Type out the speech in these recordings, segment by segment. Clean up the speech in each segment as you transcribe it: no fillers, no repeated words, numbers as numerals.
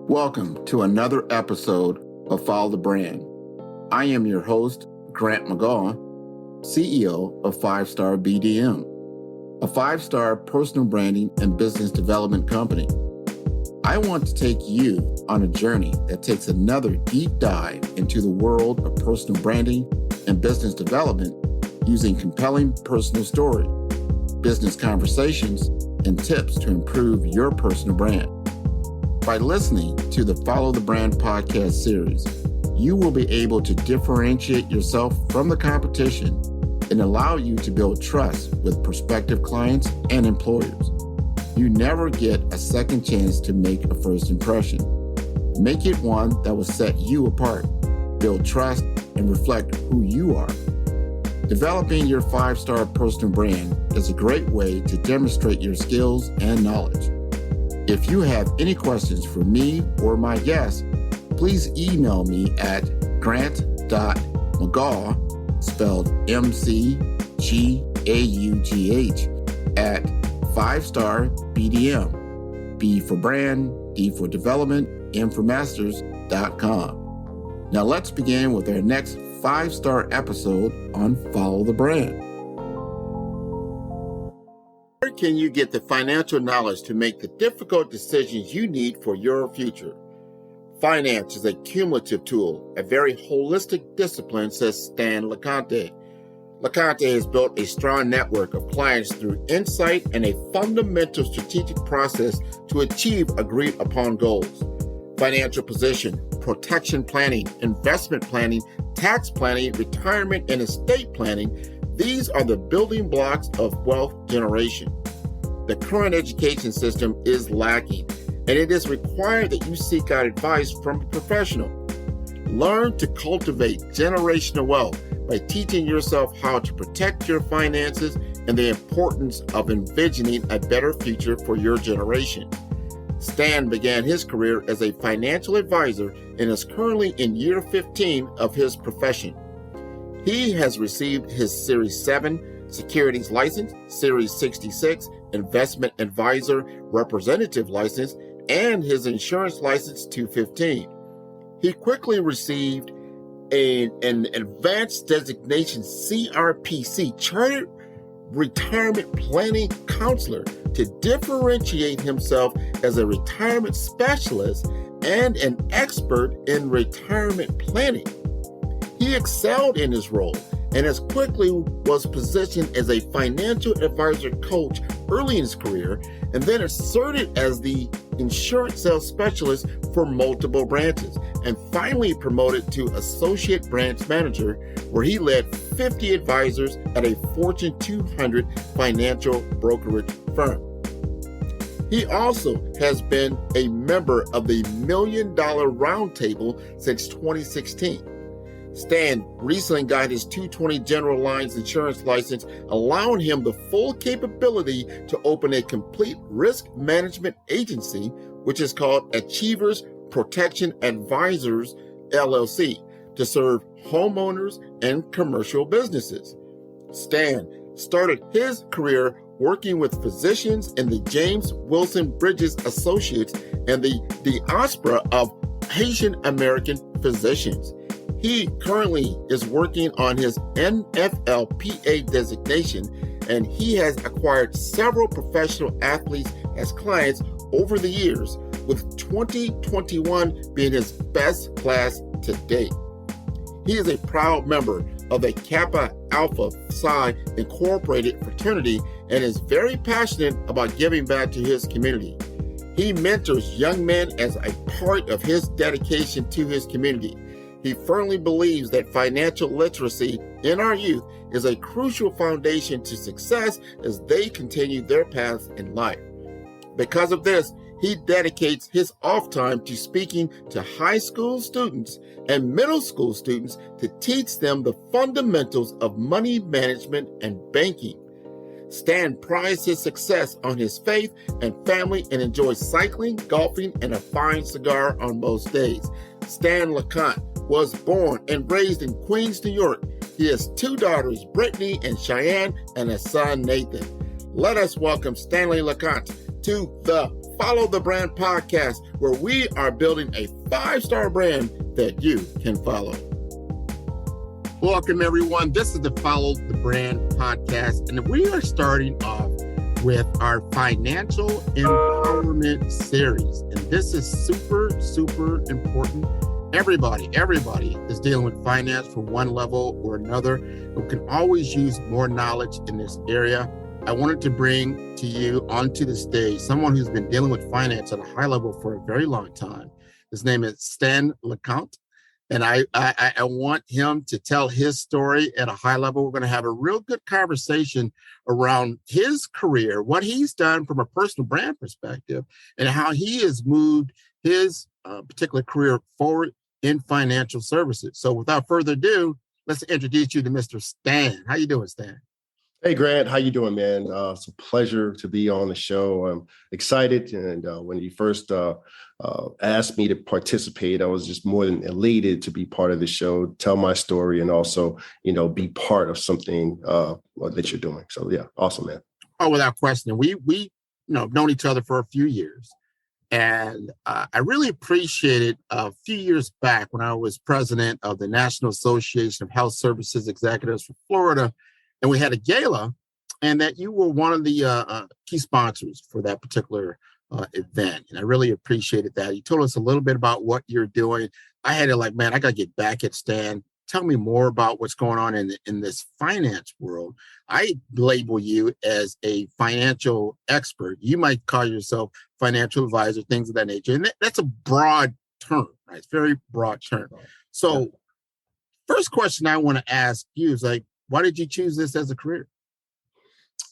Welcome to another episode of Follow the Brand. I am your host, Grant McGaw, CEO of 5-Star BDM, a 5-star personal branding and business development company. I want to take you on a journey that takes another deep dive into the world of personal branding and business development using compelling personal story, business conversations, and tips to improve your personal brand. By listening to the Follow the Brand podcast series, you will be able to differentiate yourself from the competition and allow you to build trust with prospective clients and employers. You never get a second chance to make a first impression. Make it one that will set you apart, build trust, and reflect who you are. Developing your 5-star personal brand is a great way to demonstrate your skills and knowledge. If you have any questions for me or my guests, please email me at grant.mcgaugh, spelled M-C-G-A-U-G-H, at 5-star BDM, B for brand, D for development, M for masters.com. Now let's begin with our next 5-star episode on Follow the Brand. Where can you get the financial knowledge to make the difficult decisions you need for your future? Finance is a cumulative tool, a very holistic discipline, says Stan LeConte. LeConte has built a strong network of clients through insight and a fundamental strategic process to achieve agreed upon goals. Financial position, protection planning, investment planning, tax planning, retirement, and estate planning. These are the building blocks of wealth generation. The current education system is lacking, and it is required that you seek out advice from a professional. Learn to cultivate generational wealth by teaching yourself how to protect your finances and the importance of envisioning a better future for your generation. Stan began his career as a financial advisor and is currently in year 15 of his profession. He has received his Series 7 securities license, Series 66 investment advisor representative license, and his insurance license 215. He quickly received an advanced designation CRPC, Chartered Retirement Planning Counselor, to differentiate himself as a retirement specialist and an expert in retirement planning. He excelled in his role and as quickly was positioned as a financial advisor coach early in his career, and then asserted as the insurance sales specialist for multiple branches, and finally promoted to associate branch manager, where he led 50 advisors at a Fortune 200 financial brokerage firm. He also has been a member of the $1 Million Roundtable since 2016. Stan recently got his 220 General Lines insurance license, allowing him the full capability to open a complete risk management agency, which is called Achievers Protection Advisors, LLC, to serve homeowners and commercial businesses. Stan started his career working with physicians in the James Wilson Bridges Associates and the Diaspora of Haitian American physicians. He currently is working on his NFLPA designation, and he has acquired several professional athletes as clients over the years, with 2021 being his best class to date. He is a proud member of the Kappa Alpha Psi Incorporated fraternity and is very passionate about giving back to his community. He mentors young men as a part of his dedication to his community. He firmly believes that financial literacy in our youth is a crucial foundation to success as they continue their paths in life. Because of this, he dedicates his off time to speaking to high school students and middle school students to teach them the fundamentals of money management and banking. Stan prides his success on his faith and family and enjoys cycling, golfing, and a fine cigar on most days. Stan LeConte was born and raised in Queens, New York. He has 2 daughters, Brittany and Cheyenne, and a son, Nathan. Let us welcome Stanley LeConte to the Follow the Brand Podcast, where we are building a 5-star brand that you can follow. Welcome, everyone. This is the Follow the Brand Podcast, and we are starting off with our financial empowerment series. And this is super, super important. Everybody is dealing with finance from one level or another. We can always use more knowledge in this area. I wanted to bring to you onto the stage someone who's been dealing with finance at a high level for a very long time. His name is Stan LeConte, and I want him to tell his story at a high level. We're going to have a real good conversation around his career, what he's done from a personal brand perspective, and how he has moved his particular career forward in financial services. So without further ado, let's introduce you to Mr. Stan. How you doing, Stan? Hey, Grant, how you doing, man? It's a pleasure to be on the show. I'm excited. And when you first asked me to participate, I was just more than elated to be part of the show, tell my story, and also, be part of something that you're doing. So, yeah, awesome, man. Oh, without question. We known each other for a few years. And I really appreciated a few years back when I was president of the National Association of Health Services Executives for Florida. And we had a gala, and that you were one of the key sponsors for that particular event. And I really appreciated that. You told us a little bit about what you're doing. I had it like, man, I got to get back at Stan. Tell me more about what's going on in this finance world. I label you as a financial expert. You might call yourself financial advisor, things of that nature. And that's a broad term, right? It's a very broad term. So first question I want to ask you is like, why did you choose this as a career?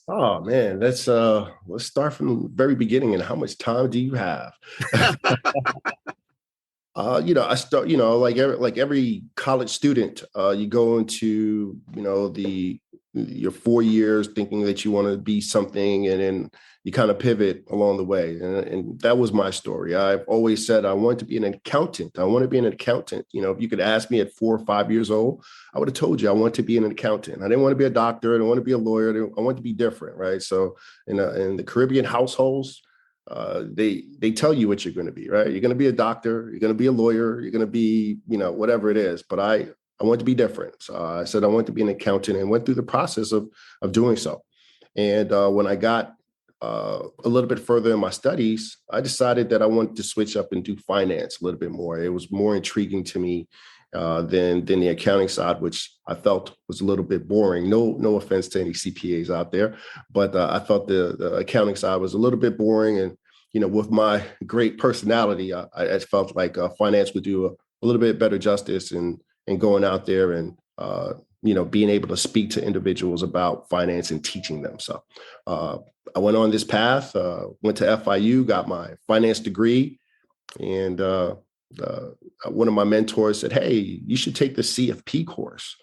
Oh man, let's start from the very beginning. And how much time do you have? I start, like every college student, you go into, your 4 years thinking that you want to be something, and then you kind of pivot along the way. And that was my story. I've always said I want to be an accountant. I want to be an accountant. If you could ask me at 4 or 5 years old, I would have told you I want to be an accountant. I didn't want to be a doctor. I didn't want to be a lawyer. I want to be different, right? So in the Caribbean households, they tell you what you're going to be, right? You're going to be a doctor, you're going to be a lawyer, you're going to be, whatever it is. But I want to be different. So I said I want to be an accountant, and went through the process of doing so. And when I got a little bit further in my studies, I decided that I wanted to switch up and do finance a little bit more. It was more intriguing to me than the accounting side, which I felt was a little bit boring. No offense to any CPAs out there, but I thought the accounting side was a little bit boring. And with my great personality, I felt like finance would do a little bit better justice and going out there and being able to speak to individuals about finance and teaching them. So I went on this path, went to FIU, got my finance degree, and one of my mentors said, "Hey, you should take the CFP course."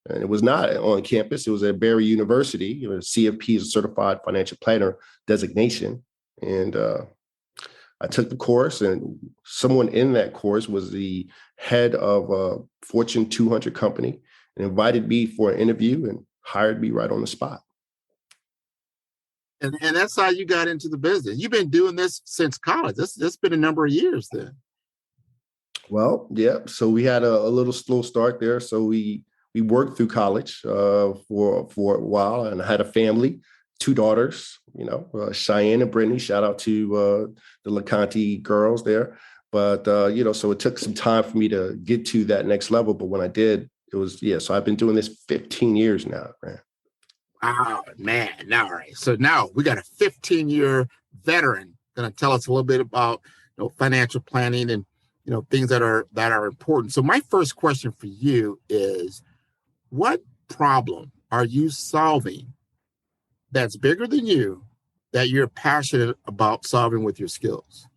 And it was not on campus. It was at Barry University. CFP is a Certified Financial Planner designation. And I took the course, and someone in that course was the head of a Fortune 200 company, and invited me for an interview and hired me right on the spot. And that's how you got into the business. You've been doing this since college. This been a number of years then. Well, yeah. So we had a little slow start there. So we worked through college for a while, and I had a family, 2 daughters, Cheyenne and Brittany. Shout out to the LeConte girls there. But, so it took some time for me to get to that next level. But when I did, it was, so I've been doing this 15 years now, man. Oh, man. All right. So now we got a 15-year veteran going to tell us a little bit about financial planning and things that are important. So my first question for you is, what problem are you solving that's bigger than you that you're passionate about solving with your skills?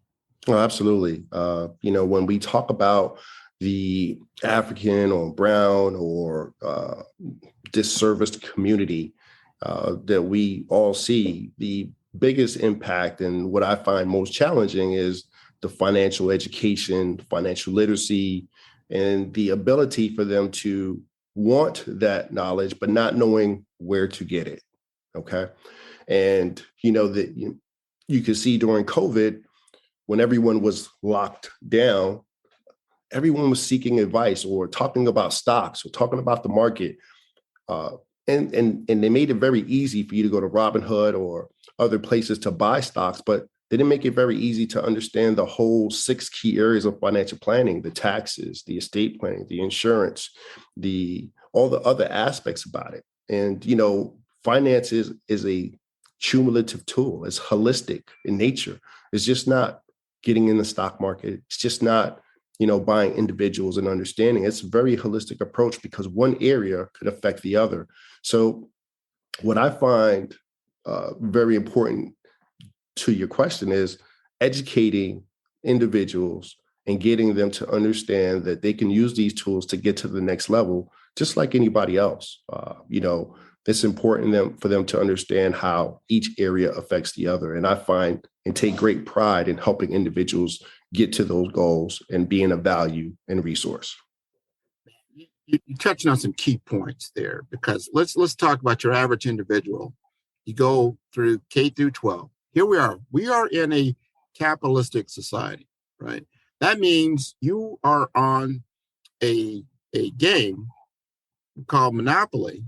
Oh, absolutely. When we talk about the African or brown or disserviced community that we all see, the biggest impact and what I find most challenging is the financial education, financial literacy, and the ability for them to want that knowledge, but not knowing where to get it. Okay. And, that you can see during COVID, when everyone was locked down, everyone was seeking advice or talking about stocks or talking about the market. Uh, and they made it very easy for you to go to Robinhood or other places to buy stocks, but they didn't make it very easy to understand the whole 6 key areas of financial planning: the taxes, the estate planning, the insurance, all the other aspects about it. And, finance is a cumulative tool. It's holistic in nature. It's just not getting in the stock market. It's just not, buying individuals and understanding. It's a very holistic approach because one area could affect the other. So what I find very important to your question is educating individuals and getting them to understand that they can use these tools to get to the next level, just like anybody else. It's important for them to understand how each area affects the other. And I find and take great pride in helping individuals get to those goals and being a value and resource. You're touching on some key points there, because let's talk about your average individual. You go through K through 12. Here we are. We are in a capitalistic society, right? That means you are on a game called Monopoly,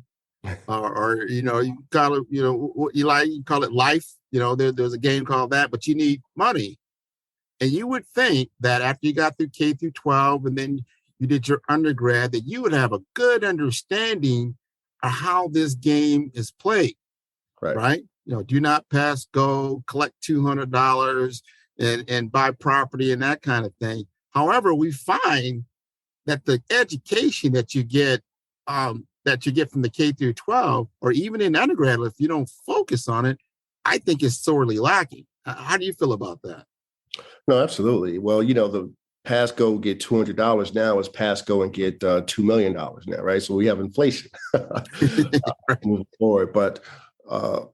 or you call it, what you like, you call it life. There's a game called that, but you need money. And you would think that after you got through K through 12 and then you did your undergrad, that you would have a good understanding of how this game is played, right? Do not pass go, collect $200 and buy property and that kind of thing. However, we find that the education that you get from the K through 12, or even in undergrad, if you don't focus on it, I think is sorely lacking. How do you feel about that? No, absolutely. Well, the pass go get $200 now is pass go and get $2 million now, right? So we have inflation moving forward. But the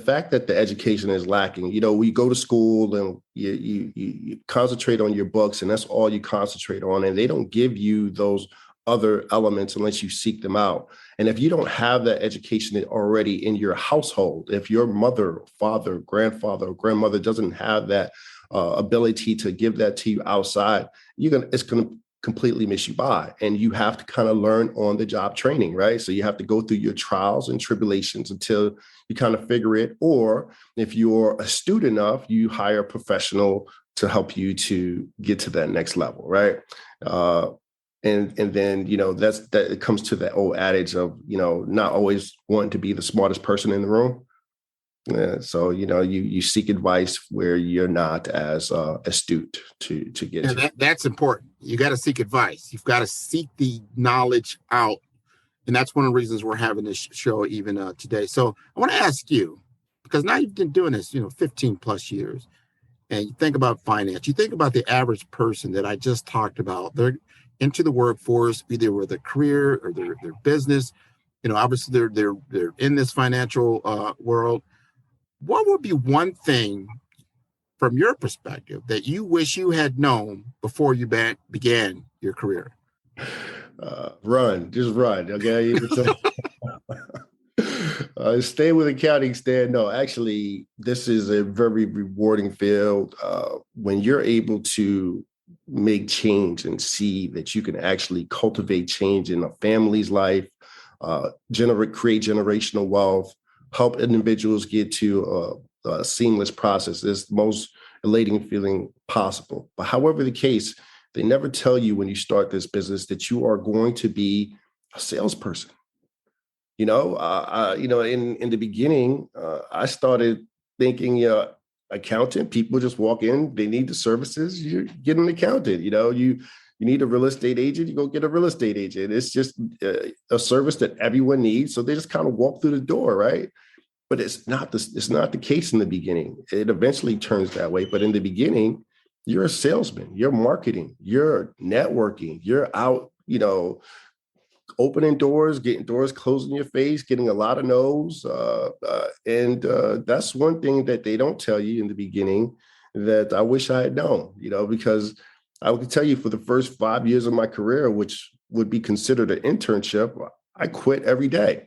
fact that the education is lacking, we go to school and you concentrate on your books and that's all you concentrate on. And they don't give you those other elements unless you seek them out. And if you don't have that education already in your household, if your mother, father, grandfather, or grandmother doesn't have that ability to give that to you outside, it's going to completely miss you by. And you have to kind of learn on the job training, right? So you have to go through your trials and tribulations until you kind of figure it. Or if you're astute enough, you hire a professional to help you to get to that next level, right? And then, that it comes to that old adage of, not always wanting to be the smartest person in the room. So, you seek advice where you're not as astute to get to. That's important. You got to seek advice. You've got to seek the knowledge out. And that's one of the reasons we're having this show even today. So I want to ask you, because now you've been doing this, 15 plus years, and you think about finance, you think about the average person that I just talked about. They're into the workforce, either with a career or their business. Obviously they're in this financial world. What would be one thing from your perspective that you wish you had known before you began your career? Just run. Okay. Stay with accounting, Stan. No, actually, this is a very rewarding field. When you're able to make change and see that you can actually cultivate change in a family's life, create generational wealth, help individuals get to a seamless process is the most elating feeling possible. But however the case, they never tell you when you start this business that you are going to be a salesperson. In the beginning, I started thinking, accountant, people just walk in, they need the services, you get an accountant. You need a real estate agent, you go get a real estate agent. It's just a service that everyone needs. So they just kind of walk through the door, right? But it's not the case in the beginning. It eventually turns that way. But in the beginning, you're a salesman, you're marketing, you're networking, you're out, opening doors, getting doors closed in your face, getting a lot of no's. And that's one thing that they don't tell you in the beginning that I wish I had known, because I would tell you for the first 5 years of my career, which would be considered an internship, I quit every day.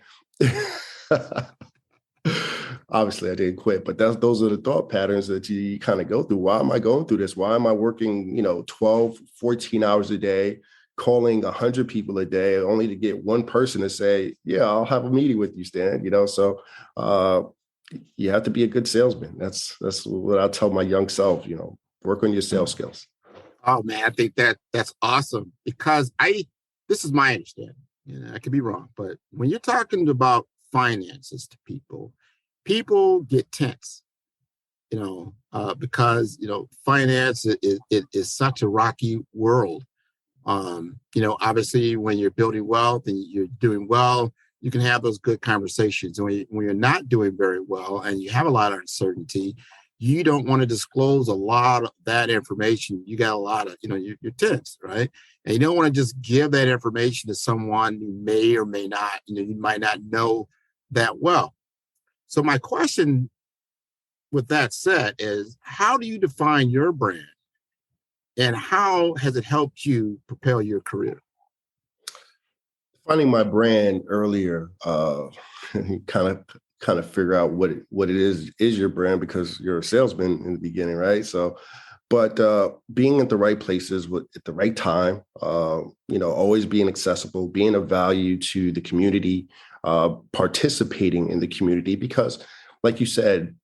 obviously I didn't quit, but those are the thought patterns that you kind of go through. Why am I going through this? Why am I working, 12, 14 hours a day, calling 100 people a day, only to get one person to say, yeah, I'll have a meeting with you, Stan, so you have to be a good salesman. That's what I tell my young self, work on your sales skills. Oh man, I think that's awesome, because this is my understanding. I could be wrong, but when you're talking about finances to people get tense, because finance is such a rocky world. Obviously, when you're building wealth and you're doing well, you can have those good conversations. And when you're not doing very well and you have a lot of uncertainty, you don't want to disclose a lot of that information. You got a lot of, you're tense, right? And you don't want to just give that information to someone who may or may not, you might not know that well. So my question with that said is, how do you define your brand? And how has it helped you propel your career? Finding my brand earlier, kind of figure out what it is your brand, because you're a salesman in the beginning, right? So, but being at the right places at the right time, always being accessible, being of value to the community, participating in the community, because, like you said,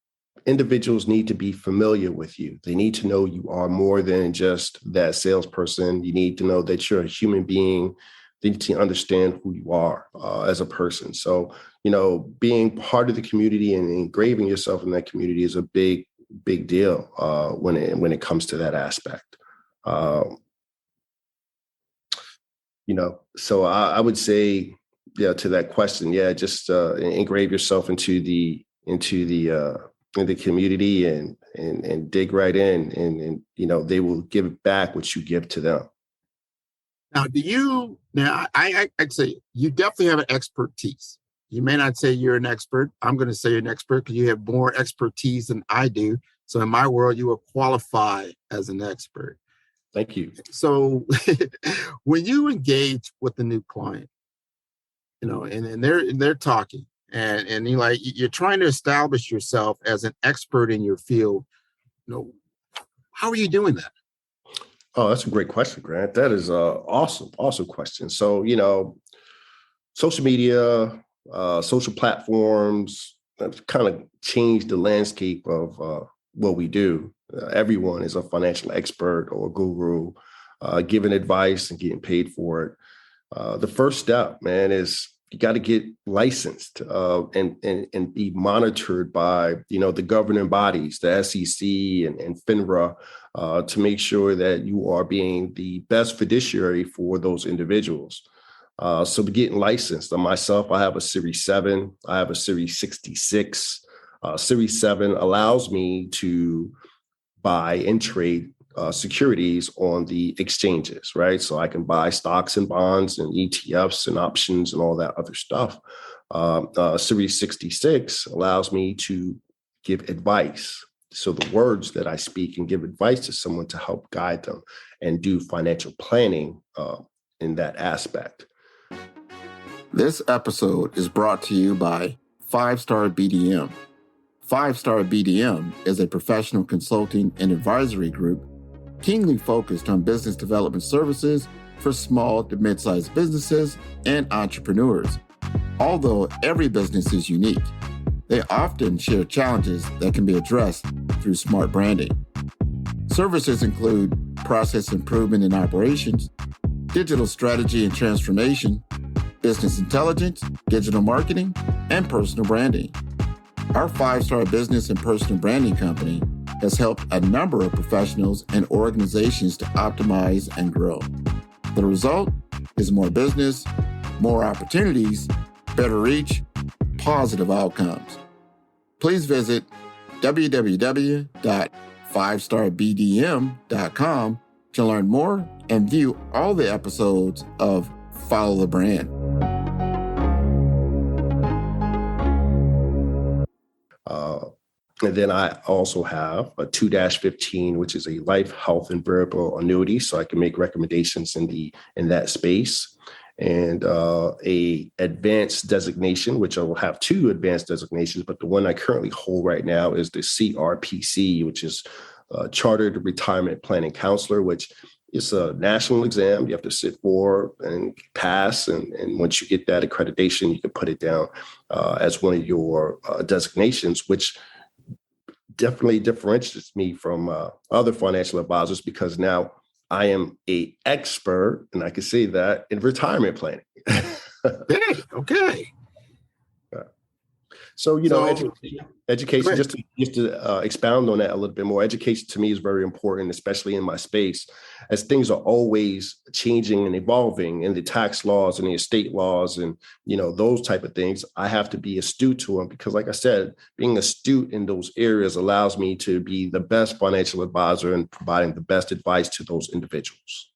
individuals need to be familiar with you. They need to know you are more than just that salesperson. You need to know that you're a human being. They need to understand who you are as a person. So, being part of the community and engraving yourself in that community is a big deal when it comes to that aspect. So I would say, to that question, just engrave yourself into the community and dig right in, and they will give back what you give to them. Now, I'd say you definitely have an expertise. You may not say you're an expert. I'm going to say you're an expert because you have more expertise than I do. So in my world, you will qualify as an expert. Thank you. So when you engage with a new client, and they're talking, and you're trying to establish yourself as an expert in your field, how are you doing that? Oh, that's a great question, Grant. That is awesome question. So, social media, social platforms have kind of changed the landscape of what we do. Everyone is a financial expert or a guru, giving advice and getting paid for it. The first step, man, is you got to get licensed and be monitored by, the governing bodies, the SEC and FINRA, to make sure that you are being the best fiduciary for those individuals. So getting licensed. Myself, I have a Series 7. I have a Series 66. Series 7 allows me to buy and trade securities on the exchanges, right? So I can buy stocks and bonds and ETFs and options and all that other stuff. Series 66 allows me to give advice. So the words that I speak and give advice to someone to help guide them and do financial planning in that aspect. This episode is brought to you by 5-Star BDM. 5-Star BDM is a professional consulting and advisory group keenly focused on business development services for small to mid-sized businesses and entrepreneurs. Although every business is unique, they often share challenges that can be addressed through smart branding. Services include process improvement in operations, digital strategy and transformation, business intelligence, digital marketing, and personal branding. Our 5-Star Business and Personal Branding Company has helped a number of professionals and organizations to optimize and grow. The result is more business, more opportunities, better reach, positive outcomes. Please visit www.5starbdm.com to learn more and view all the episodes of Follow the Brand. And then I also have a 2-15, which is a life, health, and variable annuity. So I can make recommendations in that space. and a advanced designation, which I will have 2 advanced designations, but the one I currently hold right now is the CRPC, which is Chartered Retirement Planning Counselor, which is a national exam you have to sit for and pass. And once you get that accreditation, you can put it down as one of your designations, which definitely differentiates me from other financial advisors, because now I am an expert, and I can say that, in retirement planning. Okay. So, education, just to expound on that a little bit more, education to me is very important, especially in my space, as things are always changing and evolving in the tax laws and the estate laws and, those type of things. I have to be astute to them because, like I said, being astute in those areas allows me to be the best financial advisor and providing the best advice to those individuals.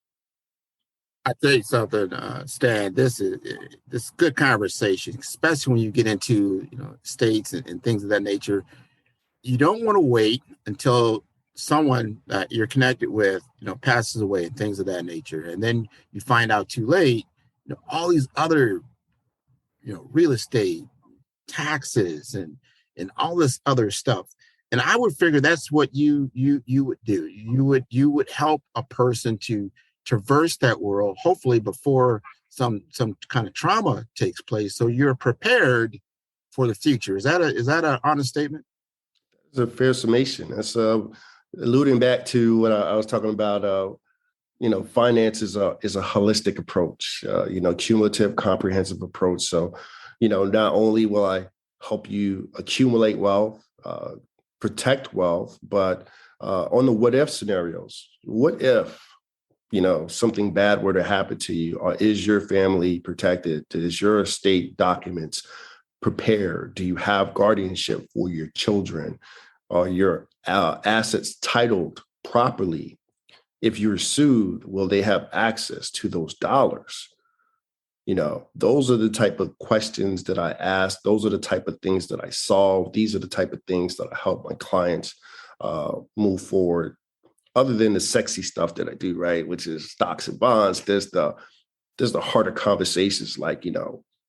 I tell you something, Stan. This is good conversation, especially when you get into states and things of that nature. You don't want to wait until someone that you're connected with, passes away and things of that nature, and then you find out too late. All these other, real estate, taxes, and all this other stuff. And I would figure that's what you would do. You would help a person to traverse that world, hopefully before some kind of trauma takes place, so you're prepared for the future. Is that an honest statement? It's a fair summation. That's alluding back to what I was talking about. Finance is a holistic approach. Cumulative, comprehensive approach. So, not only will I help you accumulate wealth, protect wealth, but on the what if scenarios. What if something bad were to happen to you? Or is your family protected? Is your estate documents prepared? Do you have guardianship for your children? Are your assets titled properly? If you're sued, will they have access to those dollars? Those are the type of questions that I ask. Those are the type of things that I solve. These are the type of things that I help my clients move forward. Other than the sexy stuff that I do, right, which is stocks and bonds, there's the harder conversations like,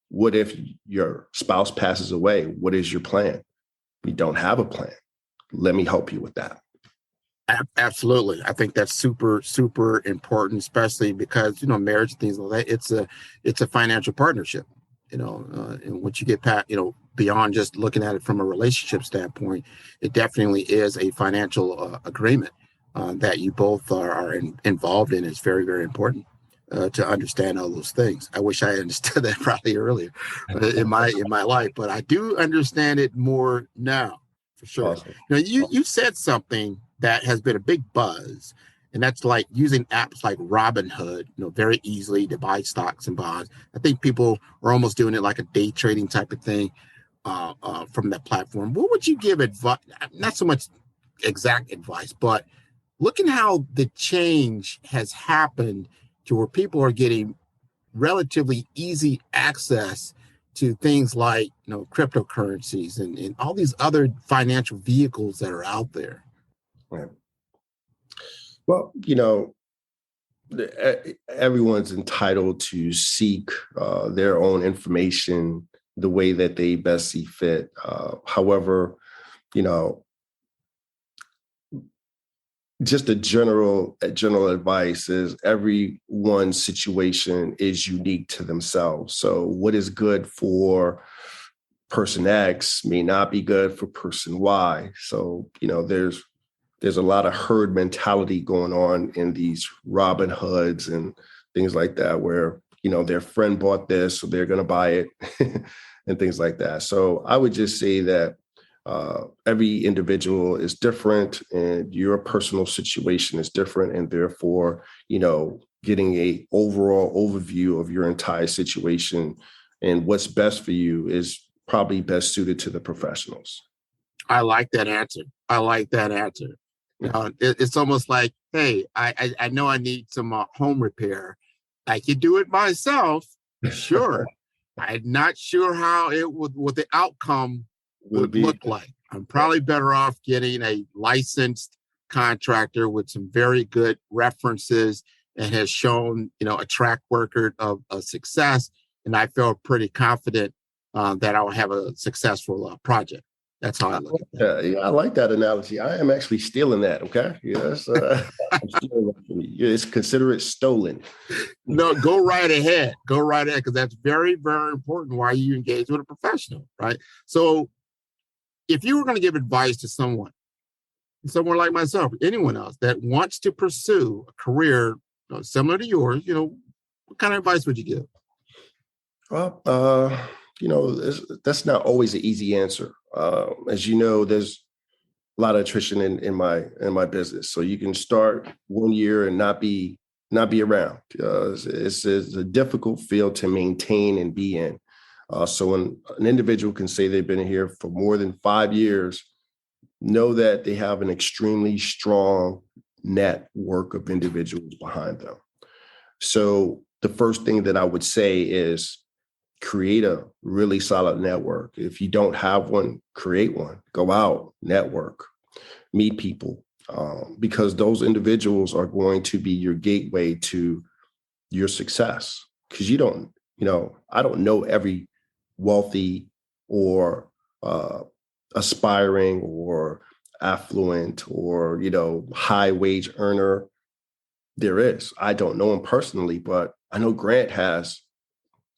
what if your spouse passes away? What is your plan? You don't have a plan. Let me help you with that. Absolutely. I think that's super, super important, especially because, marriage and things like that, it's a financial partnership, and once you get past, beyond just looking at it from a relationship standpoint, it definitely is a financial agreement that you both are involved in. Is very, very important to understand all those things. I wish I understood that probably earlier in my life, but I do understand it more now, for sure. Awesome. You said something that has been a big buzz, and that's like using apps like Robinhood, very easily to buy stocks and bonds. I think people are almost doing it like a day trading type of thing from that platform. What would you give advice? Not so much exact advice, but looking how the change has happened to where people are getting relatively easy access to things like cryptocurrencies and all these other financial vehicles that are out there. Right. Well, everyone's entitled to seek their own information the way that they best see fit. However, just a general advice is everyone's situation is unique to themselves. So what is good for person X may not be good for person Y. So, there's a lot of herd mentality going on in these Robin Hoods and things like that, where, their friend bought this, so they're going to buy it and things like that. So I would just say that every individual is different and your personal situation is different. And therefore, getting a overall overview of your entire situation and what's best for you is probably best suited to the professionals. I like that answer. It's almost like, hey, I know I need some home repair. I could do it myself, sure. I'm not sure how what the outcome would look like. I'm probably better off getting a licensed contractor with some very good references and has shown, a track record of success. And I feel pretty confident that I'll have a successful project. That's how I look at that. Yeah, I like that analogy. I am actually stealing that. Okay. Yes. I'm stealing that from you. It's consider it stolen. No, go right ahead. Go right ahead. Because that's very, very important why you engage with a professional, right? So if you were going to give advice to someone like myself, anyone else that wants to pursue a career similar to yours, what kind of advice would you give? Well, that's not always an easy answer. As you know, there's a lot of attrition in my business. So you can start one year and not be around. It's a difficult field to maintain and be in. So when an individual can say they've been here for more than 5 years, know that they have an extremely strong network of individuals behind them. So the first thing that I would say is create a really solid network. If you don't have one, create one. Go out, network, meet people, because those individuals are going to be your gateway to your success. Because I don't know every wealthy or aspiring or affluent or, high wage earner there is. I don't know him personally, but I know Grant has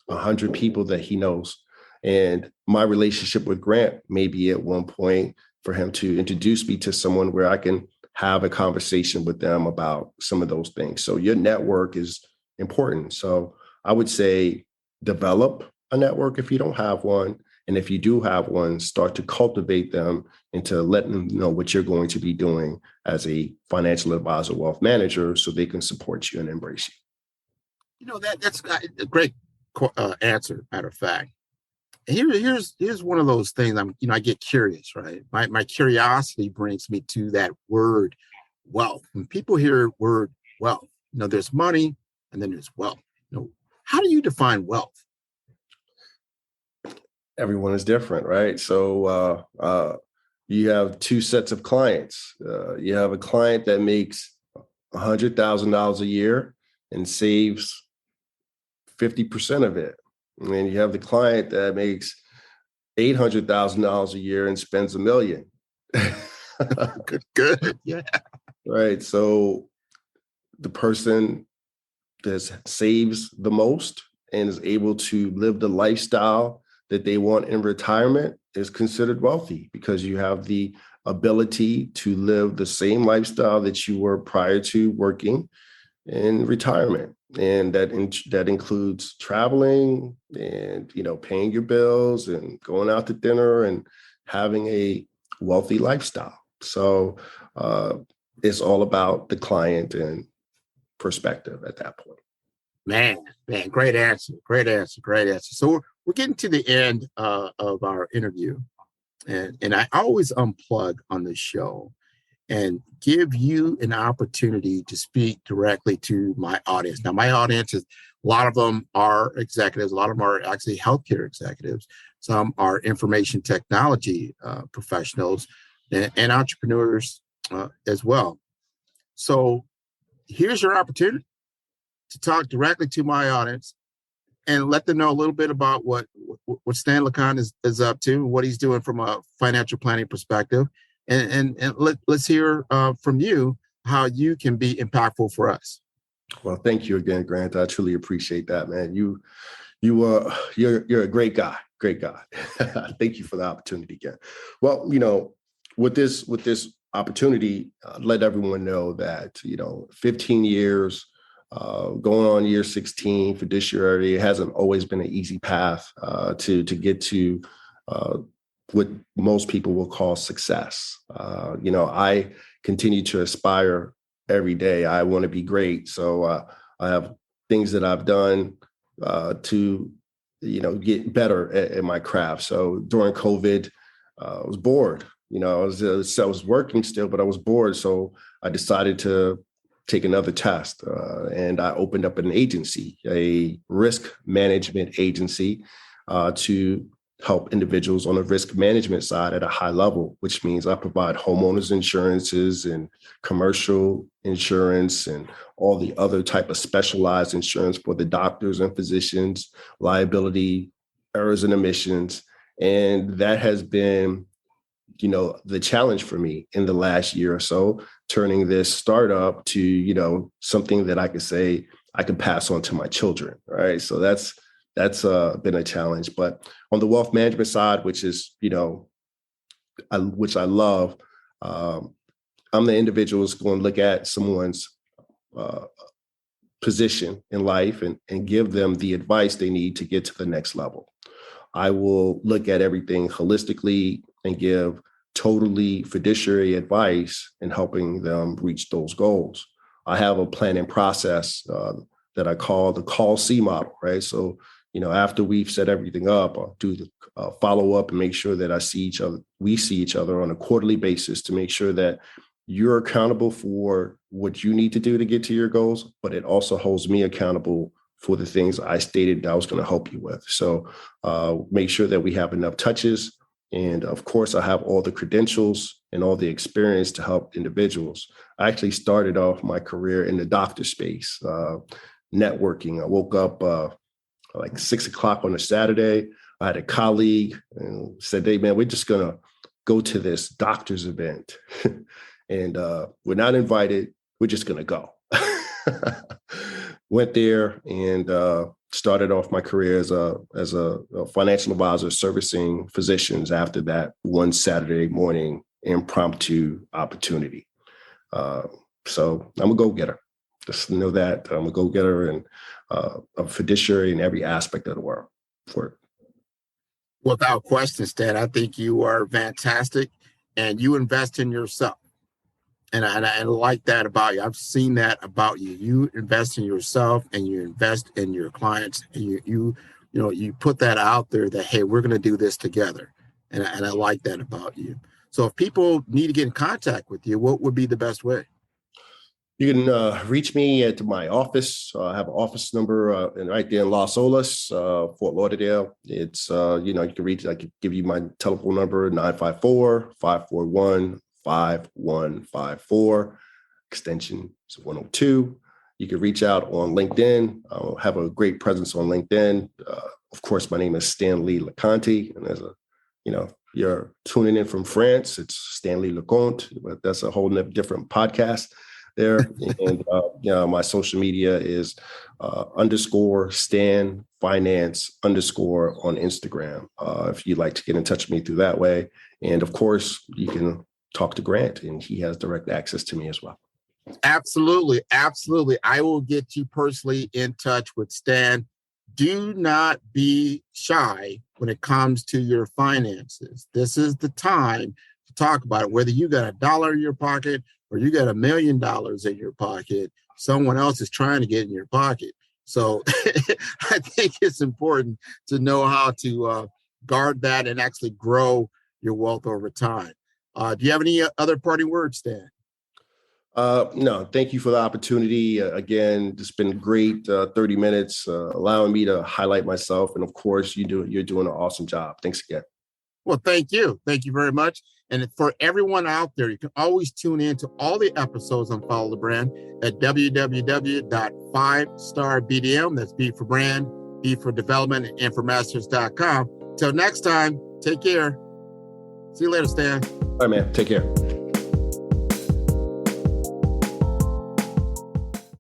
100 people that he knows. And my relationship with Grant may be at one point for him to introduce me to someone where I can have a conversation with them about some of those things. So your network is important. So I would say develop a network if you don't have one. And if you do have one, start to cultivate them into letting them know what you're going to be doing as a financial advisor, wealth manager, so they can support you and embrace you. That's a great answer, matter of fact. Here's one of those things. I get curious, right? My curiosity brings me to that word wealth. When people hear word wealth, there's money and then there's wealth. How do you define wealth? Everyone is different, right? So you have two sets of clients. You have a client that makes $100,000 a year and saves 50% of it. And you have the client that makes $800,000 a year and spends $1 million. Good. Yeah. Right. So the person that saves the most and is able to live the lifestyle that they want in retirement is considered wealthy, because you have the ability to live the same lifestyle that you were prior to working in retirement. And that includes traveling and, paying your bills and going out to dinner and having a wealthy lifestyle. So it's all about the client and perspective at that point. Man, great answer. So we're getting to the end of our interview. And I always unplug on this show and give you an opportunity to speak directly to my audience. Now, my audience is, a lot of them are executives. A lot of them are actually healthcare executives. Some are information technology professionals and entrepreneurs as well. So here's your opportunity to talk directly to my audience and let them know a little bit about what Stan LeConte is up to, what he's doing from a financial planning perspective. And let's hear from you how you can be impactful for us. Well, thank you again, Grant. I truly appreciate that, man. You're a great guy. Thank you for the opportunity again. Well, with this opportunity, let everyone know that 15 years, going on year 16 fiduciary, it hasn't always been an easy path to get to what most people will call success. I continue to aspire every day. I want to be great. So I have things that I've done to, get better at my craft. So during COVID, I was bored. I was working still, but I was bored. So I decided to take another test. And I opened up an agency, a risk management agency, to help individuals on the risk management side at a high level, which means I provide homeowners insurances and commercial insurance and all the other type of specialized insurance for the doctors and physicians, liability, errors and omissions. And that has been, the challenge for me in the last year or so, turning this startup to, something that I could say I could pass on to my children, right? So that's been a challenge. But on the wealth management side, which is, which I love, I'm the individual who's going to look at someone's position in life and give them the advice they need to get to the next level. I will look at everything holistically and give totally fiduciary advice in helping them reach those goals. I have a planning process that I call the call C model, right? So, after we've set everything up, I'll do the follow up and make sure that we see each other on a quarterly basis to make sure that you're accountable for what you need to do to get to your goals, but it also holds me accountable for the things I stated that I was going to help you with. So make sure that we have enough touches. And of course, I have all the credentials and all the experience to help individuals. I actually started off my career in the doctor space, networking. I woke up like 6 o'clock on a Saturday. I had a colleague and said, "Hey, man, we're just going to go to this doctor's event. And we're not invited. We're just going to go." Went there and started off my career as a financial advisor servicing physicians after that one Saturday morning impromptu opportunity. So I'm a go-getter. Just know that I'm a go-getter and a fiduciary in every aspect of the world for it. Without question, Stan, I think you are fantastic and you invest in yourself. And I like that about you. I've seen that about you. You invest in yourself and you invest in your clients, and you put that out there that, hey, we're going to do this together. And I like that about you. So if people need to get in contact with you, what would be the best way? You can reach me at my office. I have an office number and right there in Las Olas, Fort Lauderdale. It's, you can reach, I could give you my telephone number, 954-541-5154, extension is 102. You can reach out on LinkedIn. I'll have a great presence on LinkedIn. Of course, my name is Stanley LeConte, and there's you're tuning in from France, it's Stanley LeConte, but that's a whole different podcast there. And my social media is _Stan Finance _ on Instagram. If you'd like to get in touch with me through that way. And of course, you can talk to Grant, and he has direct access to me as well. Absolutely. Absolutely. I will get you personally in touch with Stan. Do not be shy when it comes to your finances. This is the time to talk about it, whether you got $1 in your pocket or you got $1 million in your pocket, someone else is trying to get in your pocket. So I think it's important to know how to guard that and actually grow your wealth over time. Do you have any other parting words, Stan? No, thank you for the opportunity. Again, it's been great 30 minutes, allowing me to highlight myself. And of course, you're doing an awesome job. Thanks again. Well, thank you. Thank you very much. And for everyone out there, you can always tune in to all the episodes on Follow the Brand at www.5starbdm. That's B for brand, B for development, and masters.com. Till next time, take care. See you later, Stan. All right, man. Take care.